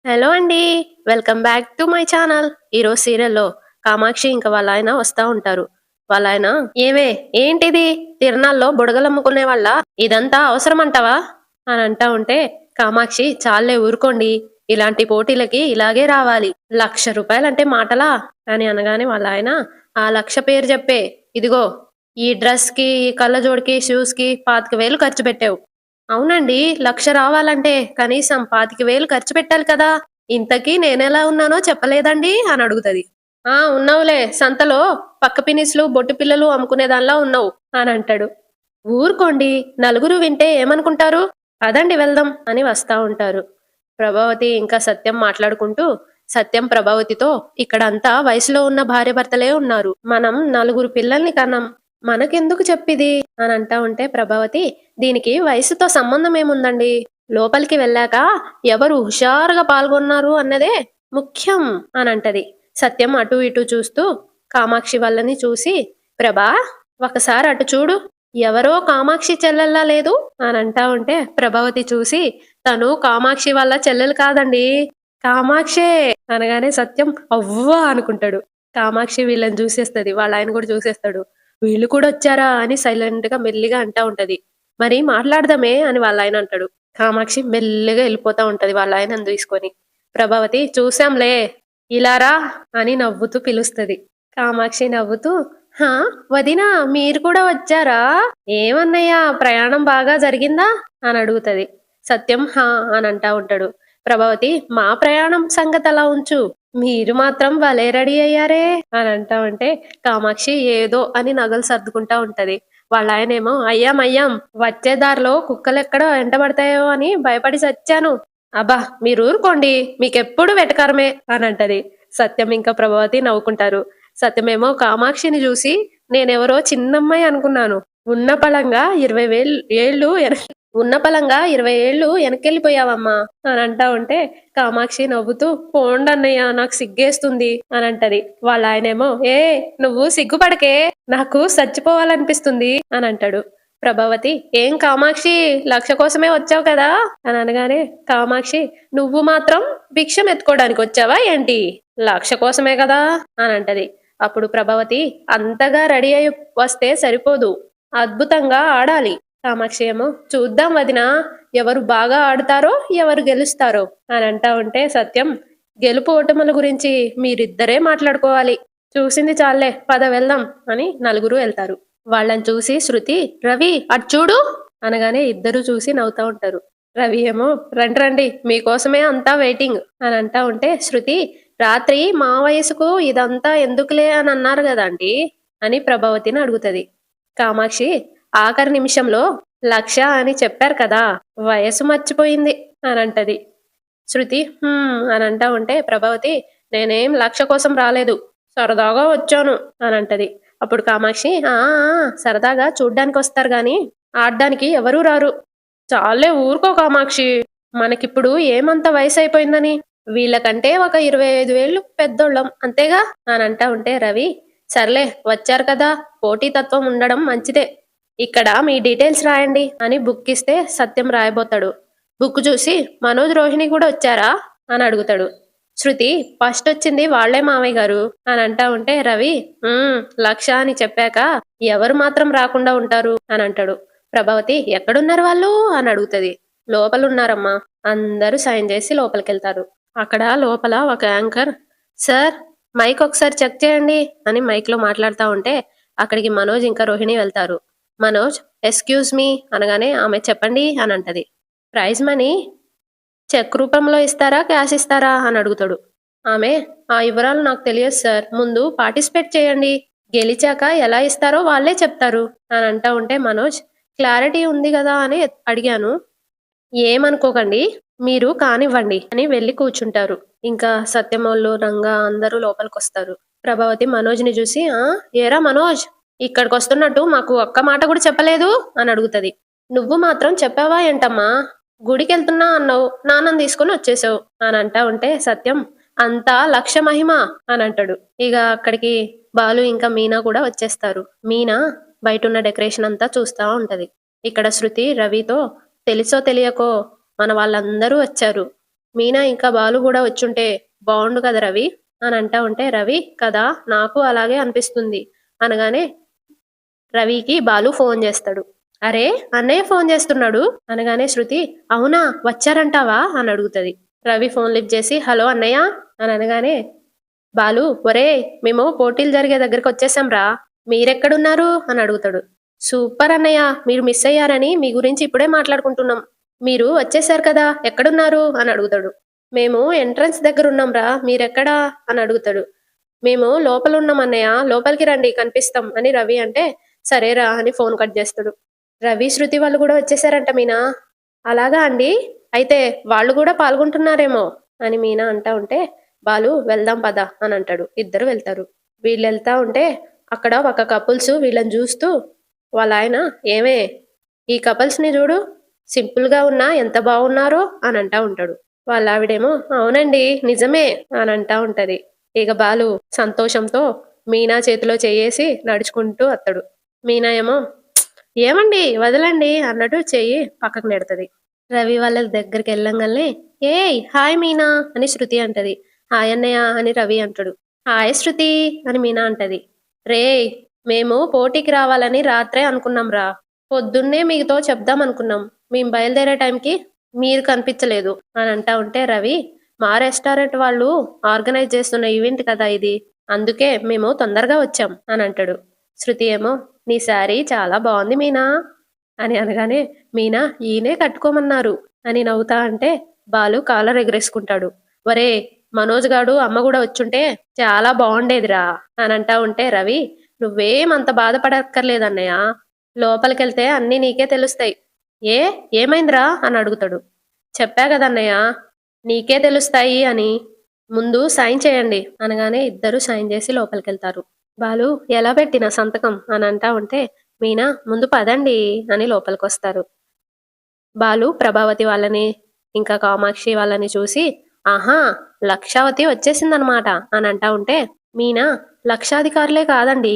Hello అండి. Welcome back to my channel. ఈరోజు సీరియల్‌లో కామాక్షి ఇంకా వాళ్ళాయన వస్తా ఉంటారు. వాళ్ళాయన "ఏవే ఏంటిది? తిరణాల్లో బుడగలమ్ముకునేవాళ్ళా? ఇదంతా అవసరమంటావా?" అని అంటా ఉంటే కామాక్షి "చాల్లే ఊరుకోండి. ఇలాంటి పోటీలకి ఇలాగే రావాలి. ₹1,00,000 మాటలా?" అని అనగానే వాళ్ళాయన "ఆ 1,00,000 పేరు చెప్పే. ఇదిగో ఈ డ్రెస్‌కి, ఈ కళ్ళజోడుకి, షూస్‌కి 25,000 ఖర్చు పెట్టావు. అవునండి. 1,00,000 రావాలంటే కనీసం 25,000 ఖర్చు పెట్టాలి కదా! ఇంతకీ నేనెలా ఉన్నానో చెప్పలేదండీ అని అడుగుతది. ఆ! ఉన్నావులే. సంతలో పక్క పినిస్లు, బొట్టు పిల్లలు అమ్ముకునే దానిలా ఉన్నావు అనంటాడు. ఊరుకోండి. నలుగురు వింటే ఏమనుకుంటారు? పదండి వెళ్దాం అని వస్తా ఉంటారు. ప్రభావతి ఇంకా సత్యం మాట్లాడుకుంటూ, సత్యం ప్రభావతితో ఇక్కడంతా వయసులో ఉన్న భార్యాభర్తలే ఉన్నారు. మనం నలుగురు పిల్లల్ని కన్నాం. మనకెందుకు చెప్పిది అని అంటా ఉంటే ప్రభావతి దీనికి వయసుతో సంబంధం ఏముందండి? లోపలికి వెళ్ళాక ఎవరు హుషారుగా పాల్గొన్నారు అన్నదే ముఖ్యం అనంటది. సత్యం అటూ ఇటూ చూస్తూ కామాక్షి వాళ్ళని చూసి ప్రభా ఒకసారి అటు చూడు. ఎవరో కామాక్షి చెల్లెల్లా లేదు అని అంటా ఉంటే ప్రభావతి చూసి తను కామాక్షి వాళ్ళ చెల్లెలు కాదండి, కామాక్షే అనగానే సత్యం అవ్వా అనుకుంటాడు. కామాక్షి వీళ్ళని చూసేస్తది. వాళ్ళ ఆయన కూడా చూసేస్తాడు. వీళ్ళు కూడా వచ్చారా అని సైలెంట్ గా మెల్లిగా అంటా ఉంటది. మరి మాట్లాడదామే అని వాళ్ళ ఆయన అంటాడు. కామాక్షి మెల్లిగా వెళ్ళిపోతా ఉంటది వాళ్ళ ఆయనను తీసుకొని. ప్రభావతి చూసాంలే ఇలా రా అని నవ్వుతూ పిలుస్తది. కామాక్షి నవ్వుతూ హా వదినా మీరు కూడా వచ్చారా? ఏమన్నయ్యా ప్రయాణం బాగా జరిగిందా అని అడుగుతది. సత్యం హా అని అంటా ఉంటాడు. ప్రభావతి మా ప్రయాణం సంగతి అలా ఉంచు. మీరు మాత్రం భలే రెడీ అయ్యారే అని అంటా ఉంటే కామాక్షి ఏదో అని నగలు సర్దుకుంటా ఉంటది. వాళ్ళాయనేమో అయ్యాం అయ్యాం వచ్చే దారిలో కుక్కలెక్కడో వెంటబడతాయో అని భయపడి చచ్చాను. అబ్బా మీరు ఊరుకోండి మీకెప్పుడు వెటకారమే అని అంటది. సత్యం ఇంకా ప్రభావతి నవ్వుకుంటారు. సత్యమేమో కామాక్షిని చూసి నేనెవరో చిన్నమ్మాయి అనుకున్నాను. ఉన్న పళంగా 20,000 ఏళ్ళు ఉన్న పళంగా 20 ఏళ్ళు వెనక్కెళ్ళిపోయావమ్మా అని అంటా ఉంటే కామాక్షి నవ్వుతూ పోండన్నయ్య నాకు సిగ్గేస్తుంది అని అంటది. వాళ్ళ ఆయనేమో ఏ నువ్వు సిగ్గుపడకే నాకు చచ్చిపోవాలనిపిస్తుంది అని అంటాడు. ప్రభావతి ఏం కామాక్షి 1,00,000 కోసమే వచ్చావు కదా అని అనగానే కామాక్షి నువ్వు మాత్రం భిక్షం ఎత్తుకోవడానికి వచ్చావా ఏంటి? 1,00,000 కోసమే కదా అని అంటది. అప్పుడు ప్రభావతి అంతగా రెడీ అయి వస్తే సరిపోదు, అద్భుతంగా ఆడాలి. కామాక్షి ఏమో చూద్దాం వదినా ఎవరు బాగా ఆడుతారో ఎవరు గెలుస్తారో అని అంటా ఉంటే సత్యం గెలుపు ఓటముల గురించి మీరిద్దరే మాట్లాడుకోవాలి. చూసింది చాలే పద వెళ్దాం అని నలుగురు వెళ్తారు. వాళ్ళని చూసి శృతి రవి అటు చూడు అనగానే ఇద్దరు చూసి నవ్వుతా ఉంటారు. రవి ఏమో రండి రండి మీకోసమే అంతా వెయిటింగ్ అని అంటా ఉంటే శృతి రాత్రి మా వయసుకు ఇదంతా ఎందుకులే అని అన్నారు కదండి అని ప్రభావతిని అడుగుతది. కామాక్షి ఆఖరి నిమిషంలో 1,00,000 అని చెప్పారు కదా వయసు మర్చిపోయింది అని అంటది. శృతి అని అంటా ఉంటే ప్రభావతి నేనేం 1,00,000 కోసం రాలేదు, సరదాగా వచ్చాను అని అంటది. అప్పుడు కామాక్షి ఆ ఆ, సరదాగా చూడ్డానికి వస్తారు గాని ఆడ్డానికి ఎవరూ రారు. చాలే ఊరుకో కామాక్షి, మనకిప్పుడు ఏమంత వయసు అయిపోయిందని, వీళ్ళకంటే ఒక 25,000 పెద్దోళ్ళం అంతేగా అని అంటా ఉంటే రవి సర్లే వచ్చారు కదా పోటీతత్వం ఉండడం మంచిదే. ఇక్కడ మీ డీటెయిల్స్ రాయండి అని బుక్ ఇస్తే సత్యం రాయబోతాడు. బుక్ చూసి మనోజ్ రోహిణి కూడా వచ్చారా అని అడుగుతాడు. శృతి ఫస్ట్ వచ్చింది వాళ్లే మావయ్య గారు అని అంటా ఉంటే రవి 1,00,000 అని చెప్పాక ఎవరు మాత్రం రాకుండా ఉంటారు అని అంటాడు. ప్రభావతి ఎక్కడున్నారు వాళ్ళు అని అడుగుతది. లోపలున్నారమ్మా. అందరూ సైన్ చేసి లోపలికెళ్తారు. అక్కడ లోపల ఒక యాంకర్ సార్ మైక్ ఒకసారి చెక్ చేయండి అని మైక్ లో మాట్లాడుతా ఉంటే అక్కడికి మనోజ్ ఇంకా రోహిణి వెళ్తారు. మనోజ్ ఎక్స్క్యూజ్ మీ అనగానే ఆమె చెప్పండి అని అంటది. ప్రైజ్ మనీ చెక్ రూపంలో ఇస్తారా క్యాష్ ఇస్తారా అని అడుగుతాడు. ఆమె ఆ వివరాలు నాకు తెలియదు సార్, ముందు పార్టిసిపేట్ చేయండి, గెలిచాక ఎలా ఇస్తారో వాళ్ళే చెప్తారు అని అంటా ఉంటే మనోజ్ క్లారిటీ ఉంది కదా అని అడిగాను, ఏమనుకోకండి మీరు కానివ్వండి అని వెళ్ళి కూర్చుంటారు. ఇంకా సత్యమోళ్ళు రంగా అందరూ లోపలికొస్తారు. ప్రభావతి మనోజ్ని చూసి ఏరా మనోజ్ ఇక్కడికి వస్తున్నట్టు మాకు ఒక్క మాట కూడా చెప్పలేదు అని అడుగుతది. నువ్వు మాత్రం చెప్పావా ఏంటమ్మా, గుడికెళ్తున్నా అన్నావు, నాన్నని తీసుకుని వచ్చేసావు అని అంటా ఉంటే సత్యం అంతా లక్ష్య మహిమ అని అంటాడు. ఇక అక్కడికి బాలు ఇంకా మీనా కూడా వచ్చేస్తారు. మీనా బయటున్న డెకరేషన్ అంతా చూస్తా ఉంటది. ఇక్కడ శృతి రవితో తెలుసో తెలియకో మన వాళ్ళందరూ వచ్చారు, మీనా ఇంకా బాలు కూడా వచ్చుంటే బాగుండు కదా రవి అని అంటా ఉంటే, రవి కదా నాకు అలాగే అనిపిస్తుంది అనగానే రవికి బాలు ఫోన్ చేస్తాడు. అరే అన్నయ్య ఫోన్ చేస్తున్నాడు అనగానే శృతి అవునా వచ్చారంటావా అని అడుగుతది. రవి ఫోన్ లిఫ్ట్ చేసి హలో అన్నయ్య అని అనగానే బాలు ఒరే మేము పోటీలు జరిగే దగ్గరికి వచ్చేసాం రా, మీరెక్కడున్నారు అని అడుగుతాడు. సూపర్ అన్నయ్య, మీరు మిస్ అయ్యారని మీ గురించి ఇప్పుడే మాట్లాడుకుంటున్నాం. మీరు వచ్చేసారు కదా ఎక్కడున్నారు అని అడుగుతాడు. మేము ఎంట్రన్స్ దగ్గర ఉన్నాం రా, మీరెక్కడా అని అడుగుతాడు. మేము లోపలున్నాం అన్నయ్య, లోపలికి రండి కనిపిస్తాం అని రవి అంటే సరేరా అని ఫోన్ కట్ చేస్తాడు. రవి శృతి వాళ్ళు కూడా వచ్చేసారంట మీనా. అలాగా అండి, అయితే వాళ్ళు కూడా పాల్గొంటున్నారేమో అని మీనా అంటా ఉంటే బాలు వెళ్దాం పద అని అంటాడు. ఇద్దరు వెళ్తారు. వీళ్ళు వెళ్తా ఉంటే అక్కడ ఒక కపుల్స్ వీళ్ళని చూస్తూ వాళ్ళ ఆయన ఏమే ఈ కపుల్స్ ని చూడు, సింపుల్ గా ఉన్నా ఎంత బాగున్నారో అని అంటా ఉంటాడు. వాళ్ళ ఆవిడేమో అవునండి నిజమే అని అంటా ఉంటది. ఇక బాలు సంతోషంతో మీనా చేతిలో చెయ్యేసి నడుచుకుంటూ వస్తాడు. మీనా ఏమో ఏమండి వదలండి అన్నట్టు చెయ్యి పక్కకు నెడతది. రవి వాళ్ళ దగ్గరికి వెళ్ళంగానే ఏయ్ హాయ్ మీనా అని శృతి అంటది. హాయ్ అన్నయ్య అని రవి అంటాడు. హాయ్ శృతి అని మీనా అంటది. రే మేము పోటీకి రావాలని రాత్రే అనుకున్నాం రా, పొద్దున్నే మీతో చెప్దాం అనుకున్నాం, మేము బయలుదేరే టైంకి మీరు కనిపించలేదు అని అంటా ఉంటే రవి మా రెస్టారెంట్ వాళ్ళు ఆర్గనైజ్ చేస్తున్న ఈవెంట్ కదా ఇది, అందుకే మేము తొందరగా వచ్చాం అని అంటాడు. శృతి ఏమో నీ శారీ చాలా బాగుంది మీనా అని అనగానే మీనా ఈయనే కట్టుకోమన్నారు అని నవ్వుతా అంటే బాలు కాలర్ ఎగరేసుకుంటాడు. ఒరే మనోజ్ గాడు అమ్మ కూడా వచ్చుంటే చాలా బాగుండేదిరా అని అంటా ఉంటే రవి నువ్వేం అంత బాధపడక్కర్లేదన్నయ్య, లోపలికెళ్తే అన్నీ నీకే తెలుస్తాయి. ఏ ఏమైందిరా అని అడుగుతాడు. చెప్పా కదన్నయ్య నీకే తెలుస్తాయి అని, ముందు సైన్ చేయండి అనగానే ఇద్దరు సైన్ చేసి లోపలికెళ్తారు. బాలు ఎలా పెట్టిన సంతకం అని అంటా ఉంటే మీనా ముందు పదండి అని లోపలికొస్తారు. బాలు ప్రభావతి వాళ్ళని ఇంకా కామాక్షి వాళ్ళని చూసి ఆహా లక్షావతి వచ్చేసిందనమాట అని అంటా ఉంటే మీనా లక్షాధికారులే కాదండి,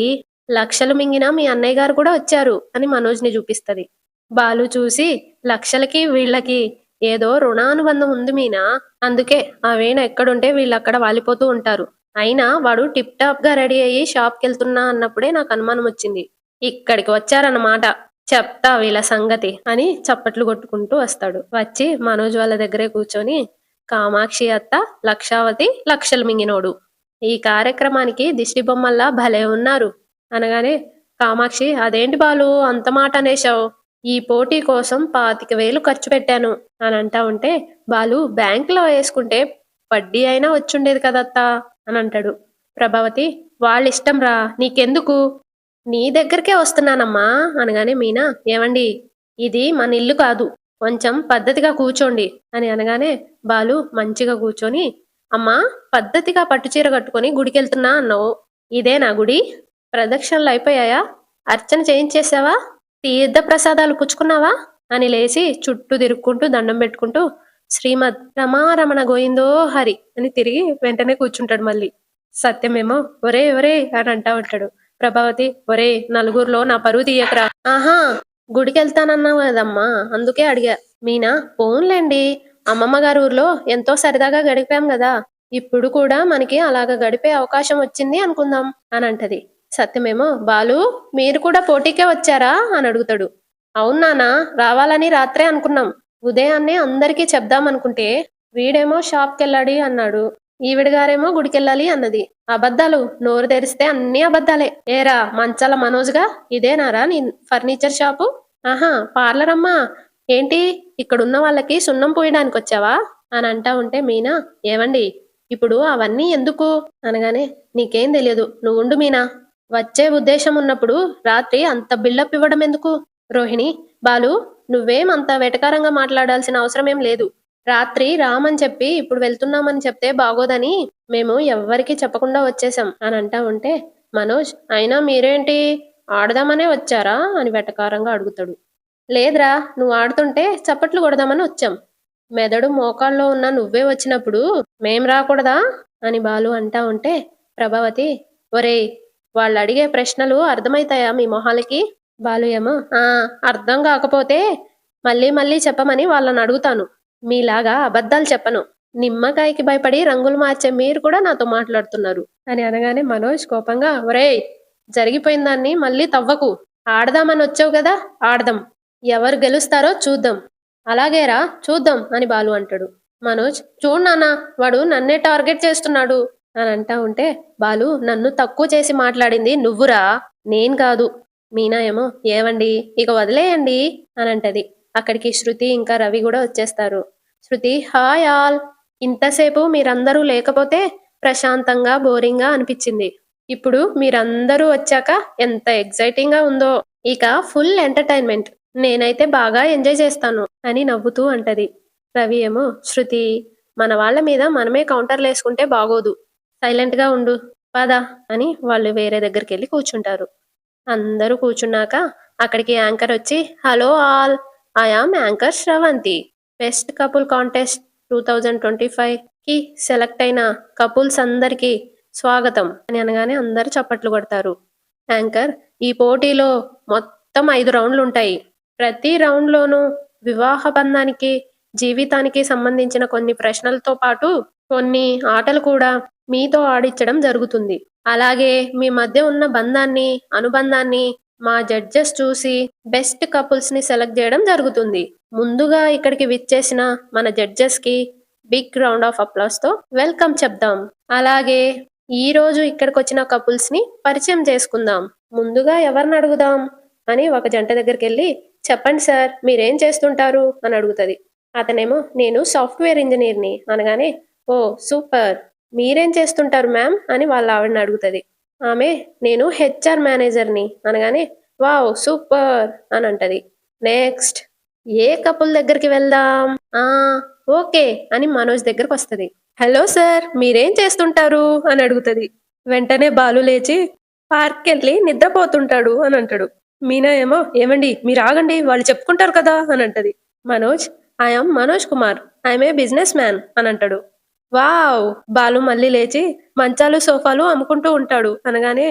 లక్షలు మింగిన మీ అన్నయ్య గారు కూడా వచ్చారు అని మనోజ్ని చూపిస్తది. బాలు చూసి లక్షలకి వీళ్ళకి ఏదో రుణానుబంధం ఉంది మీనా, అందుకే ఆ వీణ ఎక్కడుంటే వీళ్ళక్కడ వాలిపోతూ ఉంటారు. అయినా వాడు టిప్ టాప్ గా రెడీ అయ్యి షాప్కి వెళ్తున్నా అన్నప్పుడే నాకు అనుమానం వచ్చింది. ఇక్కడికి వచ్చారన్నమాట, చెప్తా వీళ్ళ సంగతి అని చప్పట్లు కొట్టుకుంటూ వస్తాడు. వచ్చి మనోజ్ వాళ్ళ దగ్గరే కూర్చొని కామాక్షి అత్త లక్షావతి లక్షలు మింగినోడు ఈ కార్యక్రమానికి దిష్టి బొమ్మల్లా భలే ఉన్నారు అనగానే కామాక్షి అదేంటి బాలు అంత మాట అనేశావు, ఈ పోటీ కోసం 25,000 ఖర్చు పెట్టాను అని అంటా ఉంటే బాలు బ్యాంకులో వేసుకుంటే వడ్డీ అయినా వచ్చుండేది కదత్తా అని అంటాడు. ప్రభావతి వాళ్ళిష్టం రా నీకెందుకు, నీ దగ్గరికే వస్తున్నానమ్మా అనగానే మీనా ఏమండి ఇది మన ఇల్లు కాదు, కొంచెం పద్ధతిగా కూర్చోండి అని అనగానే బాలు మంచిగా కూర్చొని అమ్మా పద్ధతిగా పట్టుచీర కట్టుకొని గుడికెళ్తున్నా అన్నావు, ఇదే నా గుడి, ప్రదక్షిణలు అయిపోయాయా, అర్చన చేయించేసావా, తీర్థ ప్రసాదాలు పుచ్చుకున్నావా అని లేచి చుట్టూ తిరుక్కుంటూ దండం పెట్టుకుంటూ శ్రీమద్ రమారమణ గోయిందో హరి అని తిరిగి వెంటనే కూర్చుంటాడు. మళ్ళీ సత్యమేమో ఒరే ఒరే అని అంటా ఉంటాడు. ప్రభావతి ఒరే నలుగురిలో నా పరువు తీయకరా, ఆహా గుడికెళ్తానన్నావు కదమ్మా అందుకే అడిగా. మీనా పోన్లేండి అమ్మమ్మ గారి ఊర్లో ఎంతో సరదాగా గడిపాం కదా, ఇప్పుడు కూడా మనకి అలాగ గడిపే అవకాశం వచ్చింది అనుకుందాం అని అంటది. సత్యమేమో బాలు మీరు కూడా పోటీకే వచ్చారా అని అడుగుతాడు. అవునానా రావాలని రాత్రే అనుకున్నాం, ఉదయాన్నే అందరికీ చెప్దాం అనుకుంటే వీడేమో షాప్కెళ్ళాడి అన్నాడు, ఈవిడగారేమో గుడికెళ్ళాలి అన్నది. అబద్ధాలు నోరు తెరిస్తే అన్ని అబద్ధాలే. ఏరా మంచాల మనోజ్గా ఇదేనారా నీ ఫర్నిచర్ షాపు, ఆహా పార్లర్ అమ్మా ఏంటి ఇక్కడున్న వాళ్ళకి సున్నం పూయడానికి వచ్చావా అని అంటా ఉంటే మీనా ఏవండి ఇప్పుడు అవన్నీ ఎందుకు అనగానే నీకేం తెలియదు నువ్వు ఉండు మీనా, వచ్చే ఉద్దేశం ఉన్నప్పుడు రాత్రి అంత బిల్డప్ ఇవ్వడం ఎందుకు. రోహిణి బాలు నువ్వేం అంత వెటకారంగా మాట్లాడాల్సిన అవసరం ఏం లేదు, రాత్రి రామని చెప్పి ఇప్పుడు వెళ్తున్నామని చెప్తే బాగోదని మేము ఎవ్వరికీ చెప్పకుండా వచ్చేసాం అని అంటా ఉంటే మనోజ్ అయినా మీరేంటి ఆడదామనే వచ్చారా అని వెటకారంగా అడుగుతాడు. లేదురా నువ్వు ఆడుతుంటే చప్పట్లు కొడదామని వచ్చాం, మెదడు మోకాల్లో ఉన్న నువ్వే వచ్చినప్పుడు మేం రాకూడదా అని బాలు అంటా ఉంటే ప్రభావతి ఒరేయ్ వాళ్ళు అడిగే ప్రశ్నలు అర్థమైతాయా మీ మొహాలకి. బాలు ఏమో అర్థం కాకపోతే మళ్ళీ మళ్ళీ చెప్పమని వాళ్ళని అడుగుతాను, మీలాగా అబద్ధాలు చెప్పను నిమ్మకాయకి భయపడి రంగులు మార్చే మీరు కూడా నాతో మాట్లాడుతున్నారు అని అనగానే మనోజ్ కోపంగా ఒరేయ్ జరిగిపోయిన దాన్ని మళ్ళీ తవ్వకు. ఆడదామని వచ్చావు కదా, ఆడదాం. ఎవరు గెలుస్తారో చూద్దాం. అలాగేరా చూద్దాం అని బాలు అంటాడు. మనోజ్ చూడు నాన్న, వాడు నన్నే టార్గెట్ చేస్తున్నాడు అని అంటా ఉంటే బాలు నన్ను తక్కువ చేసి మాట్లాడింది నువ్వురా, నేను కాదు. మీనా ఏమో ఏవండి ఇక వదిలేయండి అని అంటది. అక్కడికి శృతి ఇంకా రవి కూడా వచ్చేస్తారు. శృతి హాయ్ ఆల్. ఇంతసేపు మీరందరూ లేకపోతే ప్రశాంతంగా బోరింగ్గా అనిపించింది. ఇప్పుడు మీరందరూ వచ్చాక ఎంత ఎగ్జైటింగ్ గా ఉందో. ఇక ఫుల్ ఎంటర్టైన్మెంట్. నేనైతే బాగా ఎంజాయ్ చేస్తాను అని నవ్వుతూ అంటది. రవి ఏమో శృతి మన వాళ్ళ మీద మనమే కౌంటర్లు వేసుకుంటే బాగోదు, సైలెంట్ గా ఉండు పద అని వాళ్ళు వేరే దగ్గరికి వెళ్ళి కూర్చుంటారు. అందరూ కూర్చున్నాక అక్కడికి యాంకర్ వచ్చి hello all, I am anchor Sravanthi. Best couple contest 2025 కి సెలెక్ట్ అయిన కపుల్స్ అందరికీ స్వాగతం అని అనగానే అందరూ చప్పట్లు కొడతారు. యాంకర్ ఈ పోటీలో మొత్తం 5 రౌండ్లు ఉంటాయి. ప్రతి రౌండ్లోనూ వివాహ బంధానికి జీవితానికి సంబంధించిన కొన్ని ప్రశ్నలతో పాటు కొన్ని ఆటలు కూడా మీతో ఆడించడం జరుగుతుంది. అలాగే మీ మధ్య ఉన్న బంధాన్ని అనుబంధాన్ని మా జడ్జెస్ చూసి బెస్ట్ కపుల్స్ ని సెలెక్ట్ చేయడం జరుగుతుంది. ముందుగా ఇక్కడికి విచ్చేసిన మన జడ్జెస్ కి బిగ్ రౌండ్ ఆఫ్ అప్లాస్ తో వెల్కమ్ చెప్దాం. అలాగే ఈ రోజు ఇక్కడికి వచ్చిన కపుల్స్ ని పరిచయం చేసుకుందాం. ముందుగా ఎవరిని అడుగుదాం అని ఒక జంట దగ్గరికి వెళ్ళి చెప్పండి సార్ మీరేం చేస్తుంటారు అని అడుగుతుంది. అతనేమో నేను సాఫ్ట్వేర్ ఇంజనీర్ని అనగానే ఓ సూపర్, మీరేం చేస్తుంటారు మ్యామ్ అని వాళ్ళ ఆవిడని అడుగుతుంది. ఆమె నేను హెచ్ఆర్ మేనేజర్ని అనగానే వావ్ సూపర్ అని అంటది. నెక్స్ట్ ఏ కపుల్ దగ్గరికి వెళ్దాం? ఆ ఓకే అని మనోజ్ దగ్గరకు వస్తుంది. హలో సార్ మీరేం చేస్తుంటారు అని అడుగుతుంది. వెంటనే బాలు లేచి పార్క్ వెళ్ళి నిద్రపోతుంటాడు అని అంటాడు. మీనా ఏమో ఏమండి మీరు ఆగండి వాళ్ళు చెప్పుకుంటారు కదా అని అంటది. Manoj I'm Manoj Kumar, I'm a business man అని అంటాడు. వావ్. బాలు మళ్ళీ లేచి మంచాలు సోఫాలు అమ్ముకుంటూ ఉంటాడు అనగానే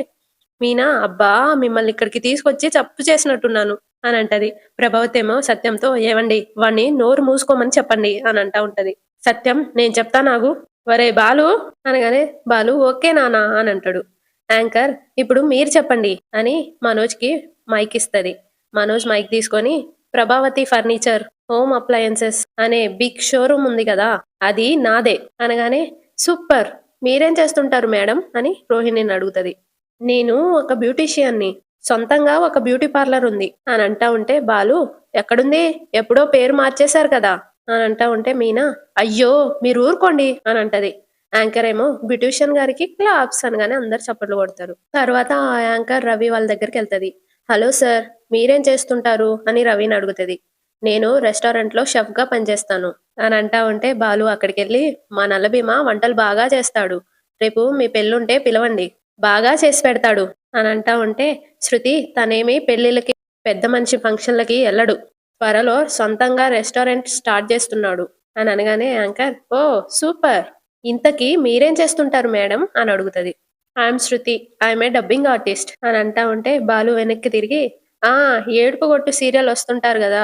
మీనా అబ్బా మిమ్మల్ని ఇక్కడికి తీసుకొచ్చి తప్పు చేసినట్టున్నాను అని అంటది. ప్రభావతి ఏమో సత్యంతో ఏవండి వాణ్ణి నోరు మూసుకోమని చెప్పండి అని అంటా ఉంటది. సత్యం నేను చెప్తా నాగు. వరే బాలు అనగానే బాలు ఓకే నానా అని అంటాడు. యాంకర్ ఇప్పుడు మీరు చెప్పండి అని మనోజ్కి మైక్ ఇస్తుంది. మనోజ్ మైక్ తీసుకొని ప్రభావతి ఫర్నిచర్ హోమ్ అప్లయన్సెస్ అనే బిగ్ షోరూమ్ ఉంది కదా అది నాదే అనగానే సూపర్, మీరేం చేస్తుంటారు మేడం అని రోహిణిని అడుగుతుంది. నేను ఒక బ్యూటీషియన్ని, సొంతంగా ఒక బ్యూటీ పార్లర్ ఉంది అని అంటా ఉంటే బాలు ఎక్కడుంది ఎప్పుడో పేరు మార్చేశారు కదా అని అంటా ఉంటే మీనా అయ్యో మీరు ఊరుకోండి అని అంటది. యాంకర్ ఏమో బ్యూటిషియన్ గారికి క్లాప్స్ అనగానే అందరు చప్పట్లు కొడతారు. తర్వాత ఆ యాంకర్ రవి వాళ్ళ దగ్గరికి వెళ్తుంది. హలో సార్ మీరేం చేస్తుంటారు అని రవిని అడుగుతుంది. నేను రెస్టారెంట్ లో షెఫ్ గా పనిచేస్తాను అని అంటా ఉంటే బాలు అక్కడికి వెళ్ళి మా నల్లభీమ వంటలు బాగా చేస్తాడు, రేపు మీ పెళ్ళుంటే పిలవండి బాగా చేసి పెడతాడు అని అంటా ఉంటే శృతి తనేమి పెళ్లిళ్ళకి పెద్ద మనిషి ఫంక్షన్లకి వెళ్ళడు, త్వరలో సొంతంగా రెస్టారెంట్ స్టార్ట్ చేస్తున్నాడు అని అనగానే యాంకర్ ఓ సూపర్, ఇంతకీ మీరేం చేస్తుంటారు మేడం అని అడుగుతుంది. I'm Shruti, I'm a dubbing artist అని అంటా ఉంటే బాలు వెనక్కి తిరిగి ఆ ఏడుపు కొట్టు సీరియల్ వస్తుంటారు కదా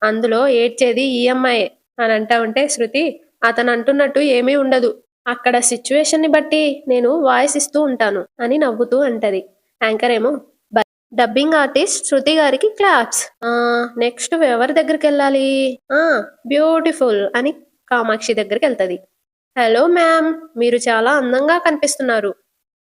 అందులో ఏడ్చేది ఈఎంఐ అని అంటా ఉంటే శృతి అతను అంటున్నట్టు ఏమీ ఉండదు, అక్కడ సిచ్యువేషన్ ని బట్టి నేను వాయిస్ ఇస్తూ ఉంటాను అని నవ్వుతూ అంటది. యాంకర్ ఏమో డబ్బింగ్ ఆర్టిస్ట్ శృతి గారికి క్లాప్స్. నెక్స్ట్ ఎవరి దగ్గరికి వెళ్ళాలి? బ్యూటిఫుల్ అని కామాక్షి దగ్గరికి వెళ్తుంది. హలో మ్యామ్ మీరు చాలా అందంగా కనిపిస్తున్నారు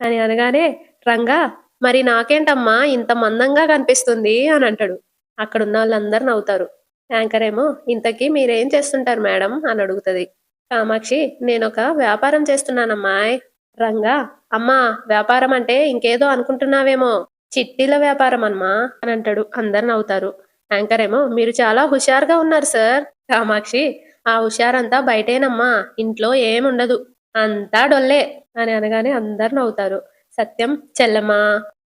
అని అనగానే రంగా మరి నాకేంటమ్మా ఇంత మందంగా కనిపిస్తుంది అని అంటాడు. అక్కడున్న వాళ్ళందరూ నవ్వుతారు. యాంకర్ ఏమో ఇంతకీ మీరేం చేస్తుంటారు మేడం అని అడుగుతుంది. కామాక్షి నేనొక వ్యాపారం చేస్తున్నానమ్మాయ్. రంగా అమ్మా వ్యాపారం అంటే ఇంకేదో అనుకుంటున్నావేమో, చిట్టీల వ్యాపారం అమ్మా అని అంటాడు. అందరు నవ్వుతారు. యాంకర్ ఏమో మీరు చాలా హుషారుగా ఉన్నారు సార్. కామాక్షి ఆ హుషారంతా బయటేనమ్మా, ఇంట్లో ఏముండదు అంతా డొల్లే అని అనగానే అందరు నవ్వుతారు. సత్యం చెల్లమ్మా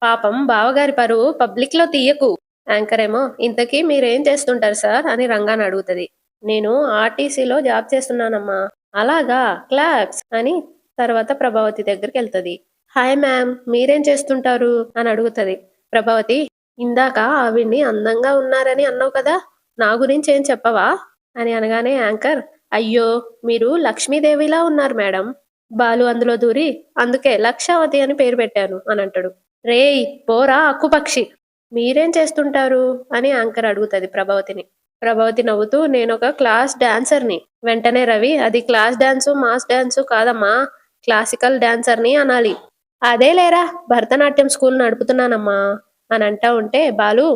పాపం బావగారి పరువు పబ్లిక్ లో తీయకు. యాంకర్ ఏమో ఇంతకీ మీరేం చేస్తుంటారు సార్ అని రంగాని అడుగుతుంది. నేను ఆర్టీసీలో జాబ్ చేస్తున్నానమ్మా. అలాగా క్లాప్స్ అని తర్వాత ప్రభావతి దగ్గరికి వెళ్తుంది. హాయ్ మ్యామ్ మీరేం చేస్తుంటారు అని అడుగుతుంది. ప్రభావతి ఇందాక ఆవిడ్ని అందంగా ఉన్నారని అన్నావు కదా, నా గురించి ఏం చెప్పవా అని అనగానే యాంకర్ అయ్యో! మీరు లక్ష్మీదేవిలా ఉన్నారు మేడం. బాలు అందులో దూరి, అందుకే లక్షావతి అని పేరు పెట్టాను అనంటాడు. రేయ్! పోరా అక్కుపక్షి! మీరేం చేస్తుంటారు? అని యాంకర్ అడుగుతది ప్రభావతిని. ప్రభావతి నవ్వుతూ నేనొక క్లాస్ డాన్సర్‌ని. వెంటనే రవి అది క్లాస్ డాన్సు, మాస్ డాన్సు కాదమ్మా! క్లాసికల్ డాన్సర్‌ని అనాలి. అదేలేరా భరతనాట్యం స్కూల్ నడుపుతున్నానమ్మా! అనంటా ఉంటే బాలు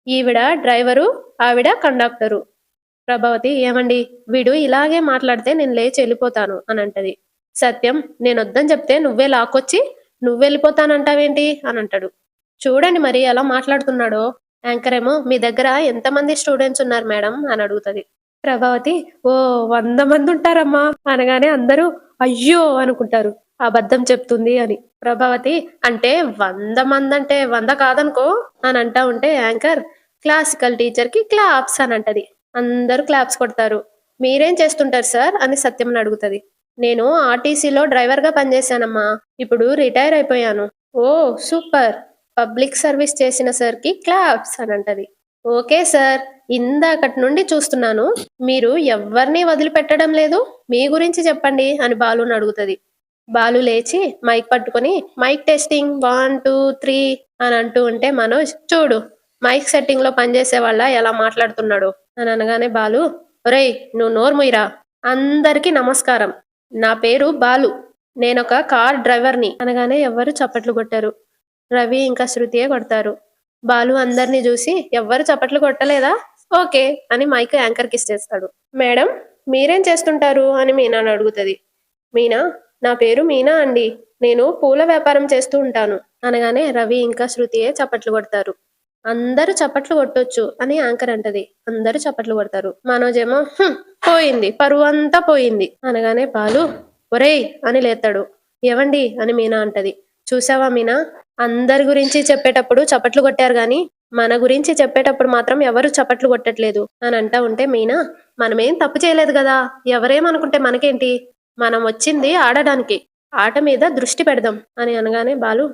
ఈవిడ డ్రైవరు, ఆవిడ కండక్టరు. ప్రభావతి ఏమండి వీడు ఇలాగే మాట్లాడితే నేను లేచి వెళ్ళిపోతాను అని అంటది. సత్యం నేనొద్దని చెప్తే నువ్వే లాక్కొచ్చి నువ్వెళ్ళిపోతానంటావేంటి అని అంటాడు. చూడండి మరి ఎలా మాట్లాడుతున్నాడో. యాంకర్ ఏమో మీ దగ్గర ఎంతమంది స్టూడెంట్స్ ఉన్నారు మేడం అని అడుగుతది. ప్రభావతి ఓ 100 మంది ఉంటారమ్మా అనగానే అందరూ అయ్యో అనుకుంటారు. అబద్ధం చెప్తుంది అని. ప్రభావతి అంటే 100 మంది అంటే 100 కాదనుకో అని అంటా ఉంటే యాంకర్ క్లాసికల్ టీచర్ కి క్లాప్స్ అని అంటది. అందరూ క్లాప్స్ కొడతారు. మీరేం చేస్తుంటారు సార్ అని సత్యమని అడుగుతది. నేను ఆర్టీసీలో డ్రైవర్గా పనిచేశానమ్మా. ఇప్పుడు రిటైర్ అయిపోయాను. ఓ సూపర్ పబ్లిక్ సర్వీస్ చేసిన సార్కి క్లాప్స్ అని అంటది. ఓకే సార్ ఇందాకటి నుండి చూస్తున్నాను మీరు ఎవ్వరినీ వదిలిపెట్టడం లేదు మీ గురించి చెప్పండి అని బాలుని అడుగుతది. బాలు లేచి మైక్ పట్టుకొని మైక్ టెస్టింగ్ 1 2 3 అని అంటూ ఉంటే మనోజ్ చూడు మైక్ సెట్టింగ్ లో పనిచేసే వాళ్ళ ఎలా మాట్లాడుతున్నాడు అని అనగానే బాలు ఒరేయ్ నువ్వు నోరు ముయ్యరా అందరికీ నమస్కారం నా పేరు బాలు నేనొక కార్ డ్రైవర్ని అనగానే ఎవ్వరు చప్పట్లు కొట్టారు. రవి ఇంకా శృతియే కొడతారు. బాలు అందరినీ చూసి ఎవ్వరు చప్పట్లు కొట్టలేదా ఓకే అని మైక్ యాంకర్కి ఇచ్చేస్తాడు. మేడం మీరేం చేస్తుంటారు అని మీనాని అడుగుతది. మీనా నా పేరు మీనా అండి నేను పూల వ్యాపారం చేస్తూ ఉంటాను అనగానే రవి ఇంకా శృతియే చప్పట్లు కొడతారు. అందరూ చప్పట్లు కొట్టొచ్చు అని యాంకర్ అంటది. అందరూ చప్పట్లు కొడతారు. మనోజ్ ఏమో పోయింది పరువు అంతా పోయింది అనగానే బాలు ఒరేయ్ అని లేతాడు. ఎవండి అని మీనా అంటది. చూసావా మీనా అందరి గురించి చెప్పేటప్పుడు చప్పట్లు కొట్టారు గాని మన గురించి చెప్పేటప్పుడు మాత్రం ఎవరు చప్పట్లు కొట్టట్లేదు అని అంటా ఉంటే మీనా మనమేం తప్పు చేయలేదు కదా ఎవరేమనుకుంటే మనకేంటి మనం వచ్చింది ఆడడానికి ఆట మీద దృష్టి పెడదాం అని అనగానే బాలు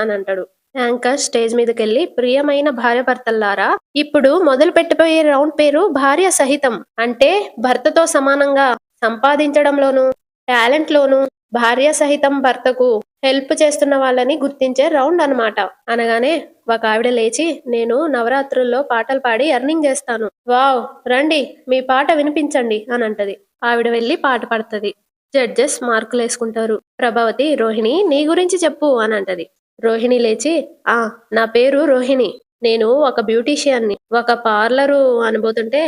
అని అంటాడు. యాంకర్ స్టేజ్ మీదకెళ్ళి ప్రియమైన భార్య భర్తల్లారా ఇప్పుడు మొదలు పెట్టిపోయే రౌండ్ పేరు భార్య సహితం అంటే భర్తతో సమానంగా సంపాదించడంలోను టాలెంట్ లోను భార్య సహితం భర్తకు హెల్ప్ చేస్తున్న వాళ్ళని గుర్తించే రౌండ్ అన్నమాట అనగానే ఒక ఆవిడ లేచి నేను నవరాత్రుల్లో పాటలు పాడి ఎర్నింగ్ చేస్తాను వావ్ రండి మీ పాట వినిపించండి అని అంటది. ఆవిడ వెళ్ళి పాట పాడుతుంది. జడ్జెస్ మార్కులు వేసుకుంటారు. ప్రభావతి రోహిణి నీ గురించి చెప్పు అని అంటది. రోహిణి లేచి నా పేరు రోహిణి నేను ఒక బ్యూటీషియన్ని ఒక పార్లరు అనబోతుంటే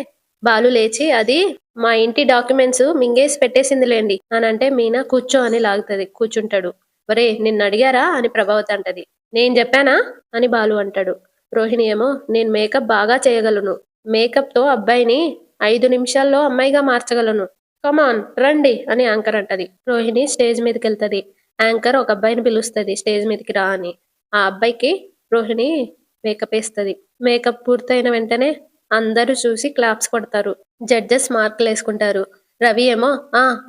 బాలు లేచి అది మా ఇంటి డాక్యుమెంట్స్ మింగేసి పెట్టేసిందిలేండి అని అంటే మీనా కూర్చో అని లాగుతుంది. కూర్చుంటాడు. ఒరే నిన్ను అడిగారా అని ప్రభావతి అంటది. నేను చెప్పానా అని బాలు అంటాడు. రోహిణి ఏమో నేను మేకప్ బాగా చేయగలను మేకప్ తో అబ్బాయిని 5 నిమిషాల్లో అమ్మాయిగా మార్చగలను కమాన్ రండి అని యాంకర్ అంటది. రోహిణి స్టేజ్ మీదకి వెళ్తది. యాంకర్ ఒక అబ్బాయిని పిలుస్తుంది స్టేజ్ మీదకి రా అని. ఆ అబ్బాయికి రోహిణి మేకప్ వేస్తుంది. మేకప్ పూర్తయిన వెంటనే అందరూ చూసి క్లాప్స్ కొడతారు. జడ్జెస్ మార్కులు వేసుకుంటారు. రవి ఏమో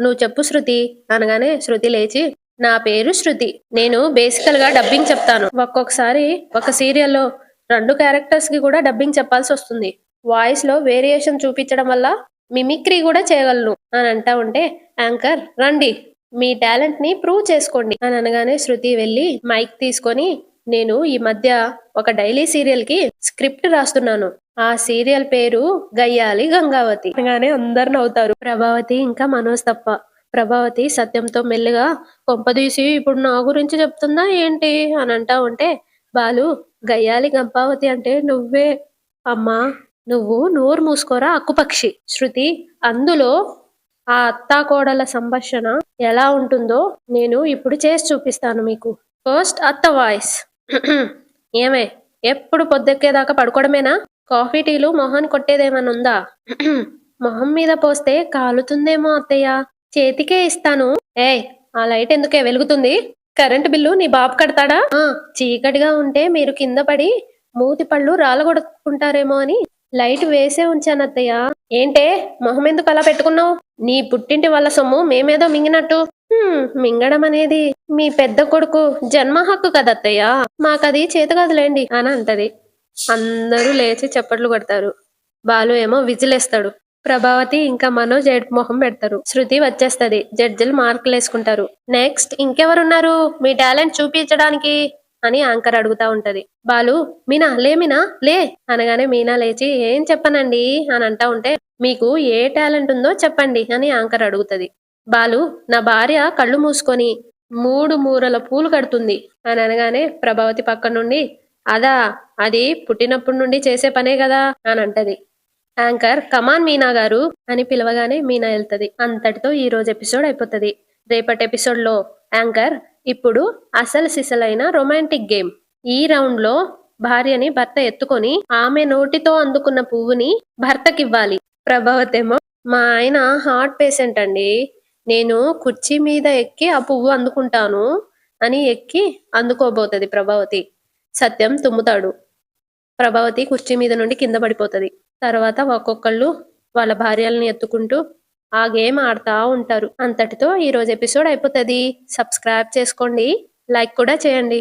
నువ్వు చెప్పు శృతి అనగానే శృతి లేచి నా పేరు శృతి నేను బేసికల్ గా డబ్బింగ్ చెప్తాను ఒక్కొక్కసారి ఒక సీరియల్లో 2 క్యారెక్టర్స్ కి కూడా డబ్బింగ్ చెప్పాల్సి వస్తుంది వాయిస్ లో వేరియేషన్ చూపించడం వల్ల మిమిక్రీ కూడా చేయగలను అని అంటా ఉంటే యాంకర్ రండి మీ టాలెంట్ ని ప్రూవ్ చేసుకోండి అని అనగానే శృతి వెళ్ళి మైక్ తీసుకొని నేను ఈ మధ్య ఒక డైలీ సీరియల్ కి స్క్రిప్ట్ రాస్తున్నాను ఆ సీరియల్ పేరు గయ్యాలి గంగావతి అనగానే అందరు నవ్వుతారు. ప్రభావతి ఇంకా మనోజ్ తప్ప. ప్రభావతి సత్యంతో మెల్లిగా కొంపదీసి ఇప్పుడు నా గురించి చెప్తుందా ఏంటి అని అంటా ఉంటే బాలు గయ్యాలి గంపావతి అంటే నువ్వే అమ్మా నువ్వు నోరు మూసుకోరా అక్కుపక్షి. శృతి అందులో ఆ అత్తాకోడల సంభాషణ ఎలా ఉంటుందో నేను ఇప్పుడు చేసి చూపిస్తాను మీకు. ఫస్ట్ అత్త వాయిస్ ఏమే ఎప్పుడు పొద్దెక్కేదాకా పడుకోవడమేనా కాఫీ టీలు మొహాన్ని కొట్టేదేమన్నా ఉందా మొహం మీద పోస్తే కాలుతుందేమో అత్తయ్య చేతికే ఇస్తాను ఏయ్ ఆ లైట్ ఎందుకే వెలుగుతుంది కరెంట్ బిల్లు నీ బాబు కడతాడా చీకటిగా ఉంటే మీరు కింద పడి మూతి పళ్ళు రాలగొడుకుంటారేమో అని లైట్ వేసే ఉంచాను అత్తయ్య ఏంటే మొహం ఎందుకు అలా పెట్టుకున్నావు నీ పుట్టింటి వాళ్ళ సొమ్ము మేమేదో మింగినట్టు మింగడం అనేది మీ పెద్ద కొడుకు జన్మ హక్కు కదత్తయ్య మాకది చేతకాదులేండి అని అంటది. అందరూ లేచి చప్పట్లు కొడతారు. బాలు ఏమో విజిలేస్తాడు. ప్రభావతి ఇంకా మనోజ్ ఏడుపు మొహం పెడతారు. శృతి వచ్చేస్తది. జడ్జిలు మార్కులేసుకుంటారు. నెక్స్ట్ ఇంకెవరున్నారు మీ టాలెంట్ చూపించడానికి అని యాంకర్ అడుగుతా ఉంటది. బాలు మీనా లే మీనా లే అనగానే మీనా లేచి ఏం చెప్పనండి అని అంటా ఉంటే మీకు ఏ టాలెంట్ ఉందో చెప్పండి అని యాంకర్ అడుగుతది. బాలు నా భార్య కళ్ళు మూసుకొని 3 మూరల పూలు కడుతుంది అని అనగానే ప్రభావతి పక్క నుండి అదా అది పుట్టినప్పటి నుండి చేసే పనే కదా అని అంటది. యాంకర్ కమాన్ మీనా గారు అని పిలవగానే మీనా వెళ్తది. అంతటితో ఈ రోజు ఎపిసోడ్ అయిపోతది. రేపటి ఎపిసోడ్ లో యాంకర్ ఇప్పుడు అసలు సిసలైన రొమాంటిక్ గేమ్. ఈ రౌండ్ లో భార్యని భర్త ఎత్తుకొని ఆమె నోటితో అందుకున్న పువ్వుని భర్తకివ్వాలి. ప్రభావతేమో మా ఆయన హార్ట్ పేషెంట్ అండి, నేను కుర్చీ మీద ఎక్కి ఆ పువ్వు అందుకుంటాను అని ఎక్కి అందుకోబోతది ప్రభావతి. సత్యం తుమ్ముతాడు. ప్రభావతి కుర్చీ మీద నుండి కింద పడిపోతది. తర్వాత ఒక్కొక్కళ్ళు వాళ్ళ భార్యల్ని ఎత్తుకుంటూ ఆ గేమ్ ఆడుతా ఉంటారు. అంతటితో ఈ రోజు ఎపిసోడ్ అయిపోతది. సబ్స్క్రైబ్ చేసుకోండి, లైక్ కూడా చేయండి.